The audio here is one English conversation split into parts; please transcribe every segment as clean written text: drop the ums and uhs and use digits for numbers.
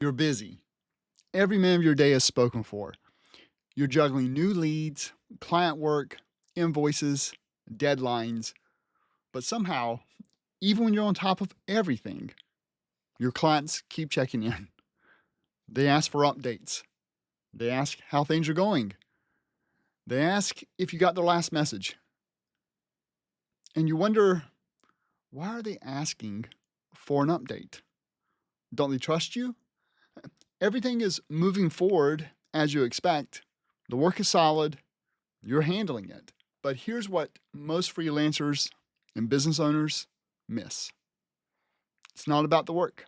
You're busy. Every minute of your day is spoken for. You're juggling new leads, client work, invoices, deadlines, but somehow, even when you're on top of everything, your clients keep checking in. They ask for updates. They ask how things are going. They ask if you got their last message. And you wonder, why are they asking for an update? Don't they trust you? Everything is moving forward as you expect. The work is solid. You're handling it. But here's what most freelancers and business owners miss. It's not about the work.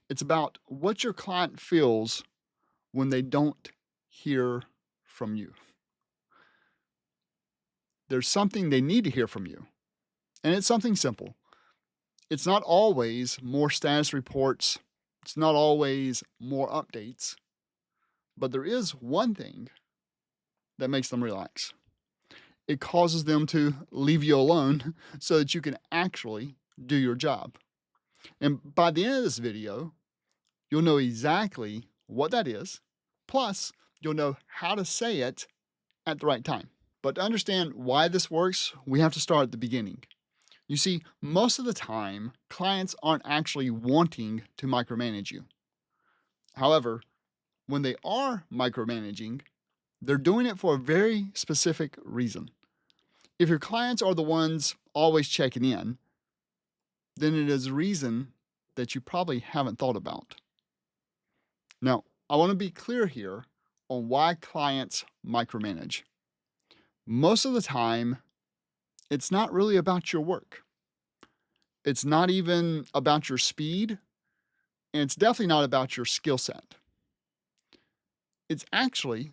It's about what your client feels when they don't hear from you. There's something they need to hear from you, and it's something simple. It's not always more status reports. It's not always more updates, but there is one thing that makes them relax. It causes them to leave you alone so that you can actually do your job. And by the end of this video, you'll know exactly what that is. Plus, you'll know how to say it at the right time. But to understand why this works, we have to start at the beginning. You see, most of the time, clients aren't actually wanting to micromanage you. However, when they are micromanaging, they're doing it for a very specific reason. If your clients are the ones always checking in, then it is a reason that you probably haven't thought about. Now, I want to be clear here on why clients micromanage. Most of the time, it's not really about your work. It's not even about your speed, and it's definitely not about your skill set. It's actually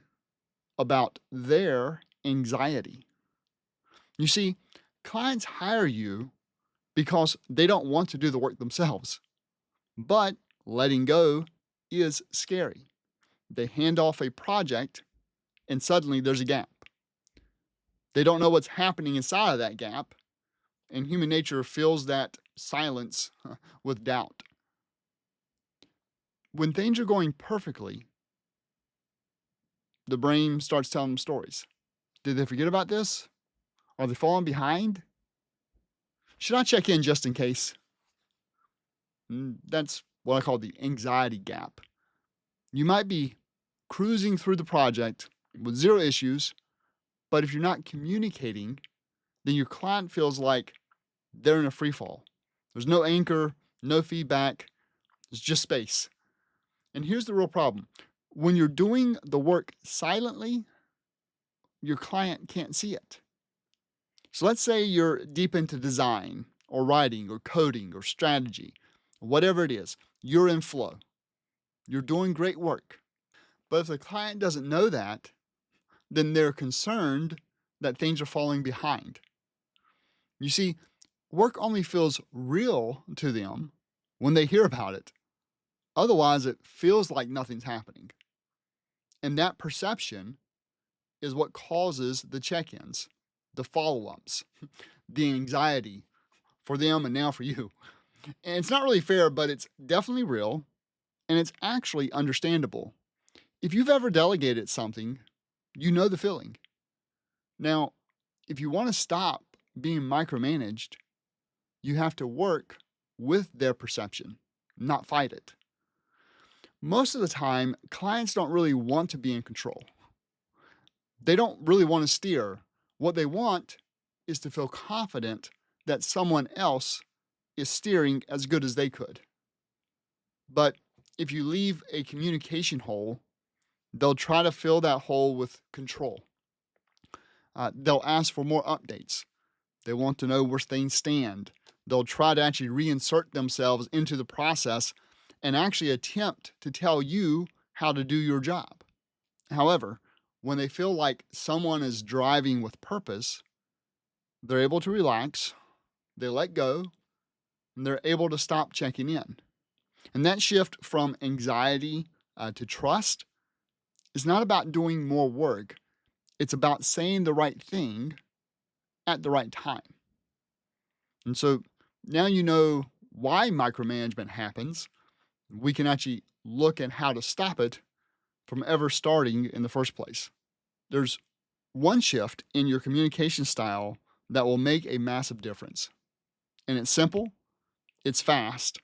about their anxiety. You see, clients hire you because they don't want to do the work themselves. But letting go is scary. They hand off a project and suddenly there's a gap. They don't know what's happening inside of that gap, and human nature fills that silence with doubt. When things are going perfectly, the brain starts telling them stories. Did they forget about this? Are they falling behind? Should I check in just in case? That's what I call the anxiety gap. You might be cruising through the project with zero issues, but if you're not communicating, then your client feels like they're in a free fall. There's no anchor, no feedback, there's just space. And here's the real problem. When you're doing the work silently, your client can't see it. So let's say you're deep into design or writing or coding or strategy, whatever it is, you're in flow. You're doing great work. But if the client doesn't know that, then they're concerned that things are falling behind. You see, work only feels real to them when they hear about it. Otherwise, it feels like nothing's happening. And that perception is what causes the check-ins, the follow-ups, the anxiety for them and now for you. And it's not really fair, but it's definitely real, and it's actually understandable. If you've ever delegated something, you know the feeling. Now, if you want to stop being micromanaged, you have to work with their perception, not fight it. Most of the time, clients don't really want to be in control. They don't really want to steer. What they want is to feel confident that someone else is steering as good as they could. But if you leave a communication hole, they'll try to fill that hole with control. They'll ask for more updates. They want to know where things stand. They'll try to actually reinsert themselves into the process and actually attempt to tell you how to do your job. However, when they feel like someone is driving with purpose, they're able to relax, they let go, and they're able to stop checking in. And that shift from anxiety to trust is not about doing more work. It's about saying the right thing at the right time. And so now you know why micromanagement happens. We can actually look at how to stop it from ever starting in the first place. There's one shift in your communication style that will make a massive difference. And it's simple, it's fast,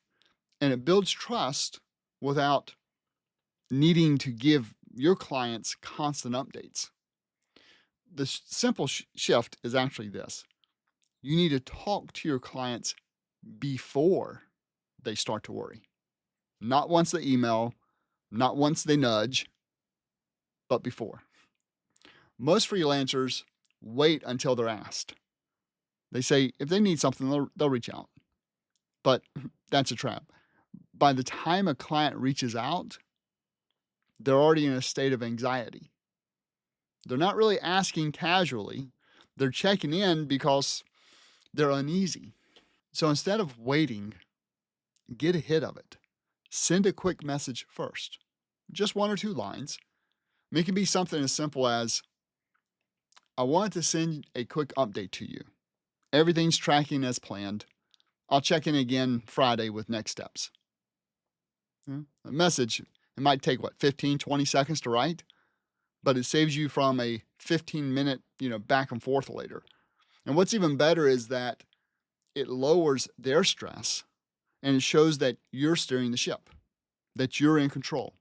and it builds trust without needing to give your clients constant updates. The simple shift is actually this: you need to talk to your clients before they start to worry. Not once they email, not once they nudge, but before. Most freelancers wait until they're asked. They say if they need something, they'll reach out. But that's a trap. By the time a client reaches out, they're already in a state of anxiety. They're not really asking casually, they're checking in because they're uneasy. So instead of waiting, get ahead of it. Send a quick message first, just 1 or 2 lines. It can be something as simple as, I wanted to send a quick update to you. Everything's tracking as planned. I'll check in again Friday with next steps. A message, it might take 15, 20 seconds to write, but it saves you from a 15-minute, back and forth later. And what's even better is that it lowers their stress and it shows that you're steering the ship, that you're in control,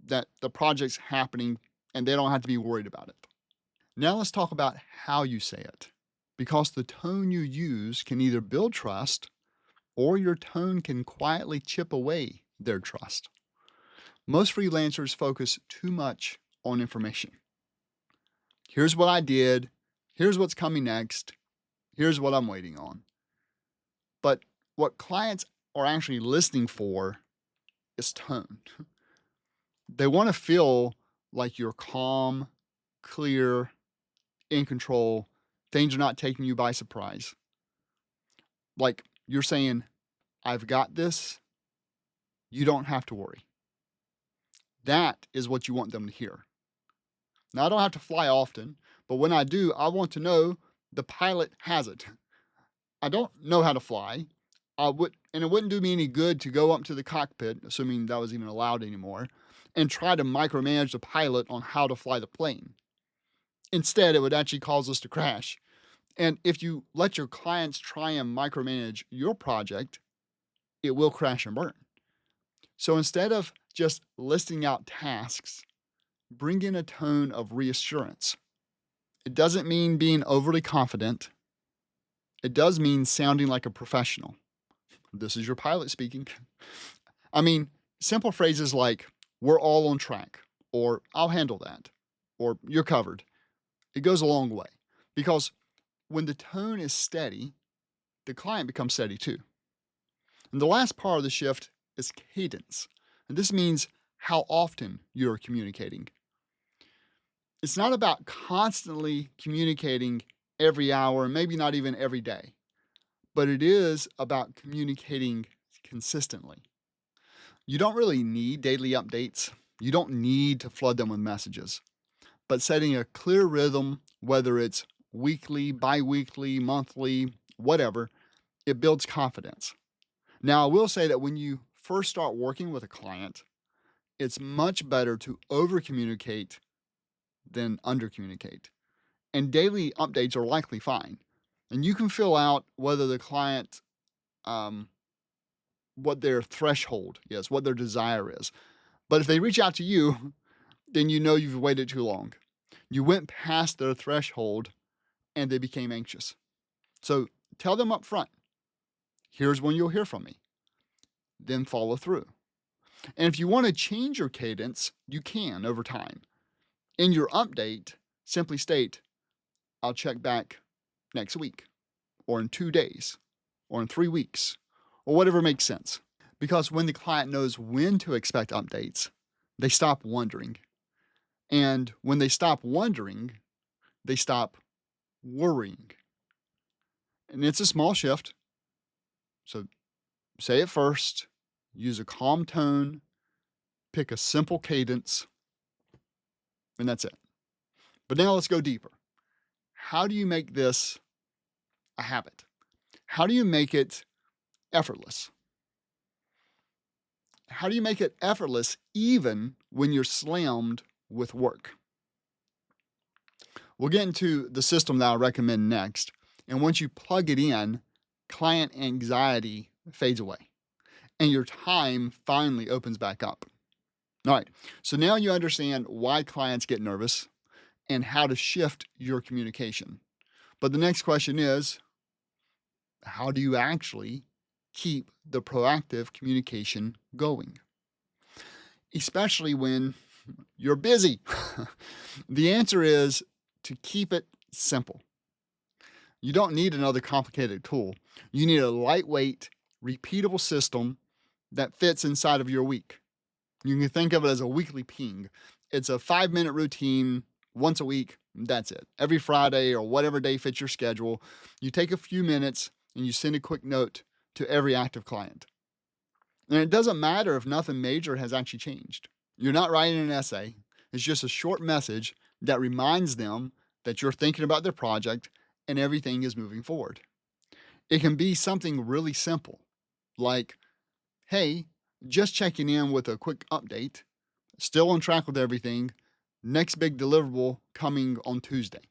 that the project's happening and they don't have to be worried about it. Now let's talk about how you say it, because the tone you use can either build trust or your tone can quietly chip away their trust. Most freelancers focus too much on information. Here's what I did. Here's what's coming next. Here's what I'm waiting on. But what clients are actually listening for is tone. They want to feel like you're calm, clear, in control. Things are not taking you by surprise. Like you're saying, I've got this. You don't have to worry. That is what you want them to hear. Now, I don't have to fly often, but when I do, I want to know the pilot has it. I don't know how to fly. And it wouldn't do me any good to go up to the cockpit, assuming that was even allowed anymore, and try to micromanage the pilot on how to fly the plane. Instead, it would actually cause us to crash. And if you let your clients try and micromanage your project, it will crash and burn. So instead of just listing out tasks, bring in a tone of reassurance. It doesn't mean being overly confident. It does mean sounding like a professional. This is your pilot speaking. I mean, simple phrases like, we're all on track, or I'll handle that, or you're covered. It goes a long way, because when the tone is steady, the client becomes steady too. And the last part of the shift is cadence. And this means how often you're communicating. It's not about constantly communicating every hour, maybe not even every day, but it is about communicating consistently. You don't really need daily updates. You don't need to flood them with messages, but setting a clear rhythm, whether it's weekly, bi-weekly, monthly, whatever, it builds confidence. Now, I will say that when you first start working with a client, it's much better to over-communicate than under-communicate. And daily updates are likely fine. And you can fill out whether the client, what their threshold is, what their desire is. But if they reach out to you, then you know you've waited too long. You went past their threshold and they became anxious. So tell them up front, here's when you'll hear from me. Then follow through. And if you want to change your cadence, you can over time. In your update, simply state, I'll check back next week, or in 2 days, or in 3 weeks, or whatever makes sense. Because when the client knows when to expect updates, they stop wondering. And when they stop wondering, they stop worrying. And it's a small shift. So say it first, use a calm tone, pick a simple cadence, and that's it. But now let's go deeper. How do you make this a habit? How do you make it effortless? How do you make it effortless even when you're slammed with work? We'll get into the system that I recommend next. And once you plug it in, client anxiety fades away and your time finally opens back up. All right. So now you understand why clients get nervous and how to shift your communication. But the next question is, how do you actually keep the proactive communication going? Especially when you're busy. The answer is to keep it simple. You don't need another complicated tool. You need a lightweight, repeatable system that fits inside of your week. You can think of it as a weekly ping. It's a 5-minute routine once a week. That's it. Every Friday or whatever day fits your schedule, you take a few minutes and you send a quick note to every active client. And it doesn't matter if nothing major has actually changed. You're not writing an essay. It's just a short message that reminds them that you're thinking about their project and everything is moving forward. It can be something really simple, like, hey, just checking in with a quick update, still on track with everything, next big deliverable coming on Tuesday.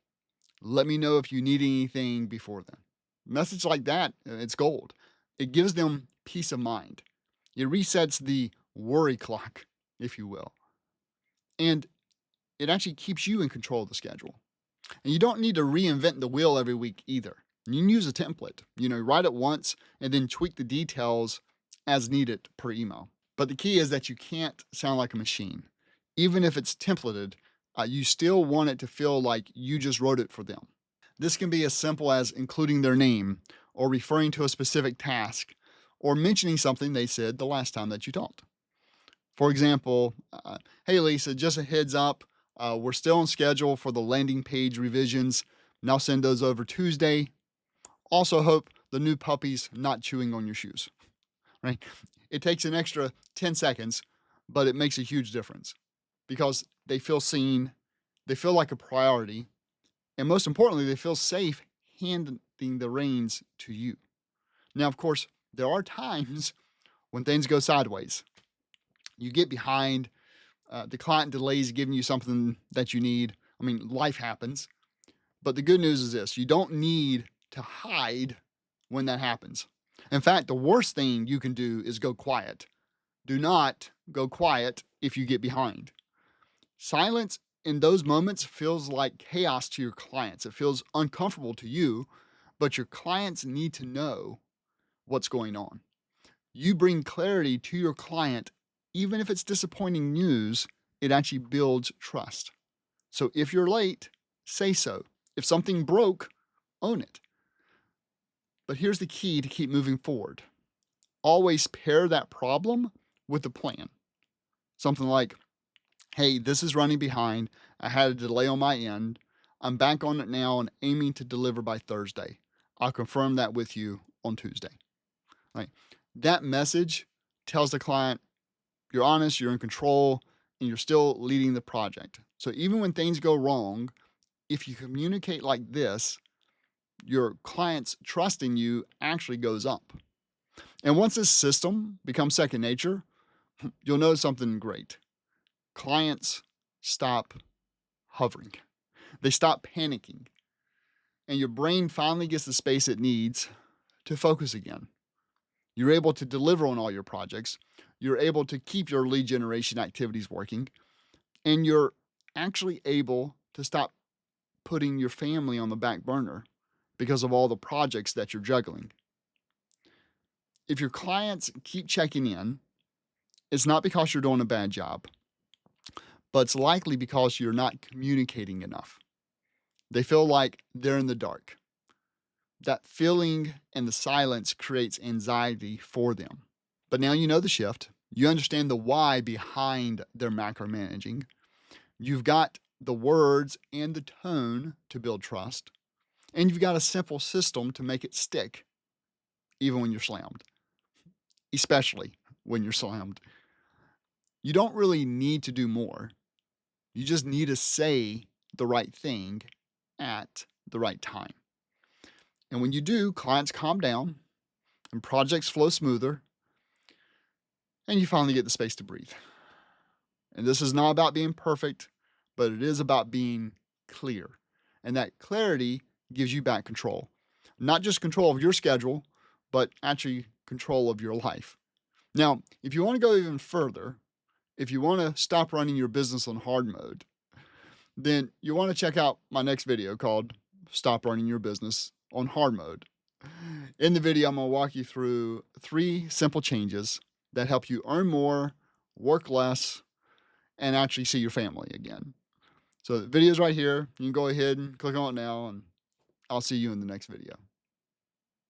Let me know if you need anything before then. Message like that, it's gold. It gives them peace of mind. It resets the worry clock, if you will. And it actually keeps you in control of the schedule. And you don't need to reinvent the wheel every week either. You can use a template, write it once and then tweak the details as needed per email. But the key is that you can't sound like a machine. Even if it's templated, you still want it to feel like you just wrote it for them. This can be as simple as including their name or referring to a specific task or mentioning something they said the last time that you talked. For example, hey Lisa, just a heads up, we're still on schedule for the landing page revisions. Now send those over Tuesday. Also hope the new puppy's not chewing on your shoes, right? It takes an extra 10 seconds, but it makes a huge difference because they feel seen, they feel like a priority, and most importantly, they feel safe handing the reins to you. Now, of course, there are times when things go sideways. You get behind, the client delays giving you something that you need. I mean, life happens. But the good news is this: you don't need to hide when that happens. In fact, the worst thing you can do is go quiet. Do not go quiet if you get behind. Silence in those moments feels like chaos to your clients. It feels uncomfortable to you, but your clients need to know what's going on. You bring clarity to your client, even if it's disappointing news, it actually builds trust. So if you're late, say so. If something broke, own it. But here's the key to keep moving forward. Always pair that problem with a plan. Something like, hey, this is running behind. I had a delay on my end. I'm back on it now and aiming to deliver by Thursday. I'll confirm that with you on Tuesday. Right? That message tells the client you're honest, you're in control, and you're still leading the project. So even when things go wrong, if you communicate like this, your client's trust in you actually goes up. And once this system becomes second nature, you'll know something great. Clients stop hovering. They stop panicking. And your brain finally gets the space it needs to focus again. You're able to deliver on all your projects. You're able to keep your lead generation activities working. And you're actually able to stop putting your family on the back burner because of all the projects that you're juggling. If your clients keep checking in, it's not because you're doing a bad job, but it's likely because you're not communicating enough. They feel like they're in the dark. That feeling and the silence creates anxiety for them. But now you know the shift. You understand the why behind their macromanaging. You've got the words and the tone to build trust. And you've got a simple system to make it stick, even when you're slammed, especially when you're slammed. You don't really need to do more. You just need to say the right thing at the right time. And when you do, clients calm down and projects flow smoother. and you finally get the space to breathe. And this is not about being perfect, but it is about being clear. And that clarity gives you back control. Not just control of your schedule, but actually control of your life. Now, if you want to go even further, if you want to stop running your business on hard mode, then you want to check out my next video called Stop Running Your Business on Hard Mode. In the video, I'm going to walk you through 3 simple changes that help you earn more, work less, and actually see your family again. So the video's right here. You can go ahead and click on it now, and I'll see you in the next video.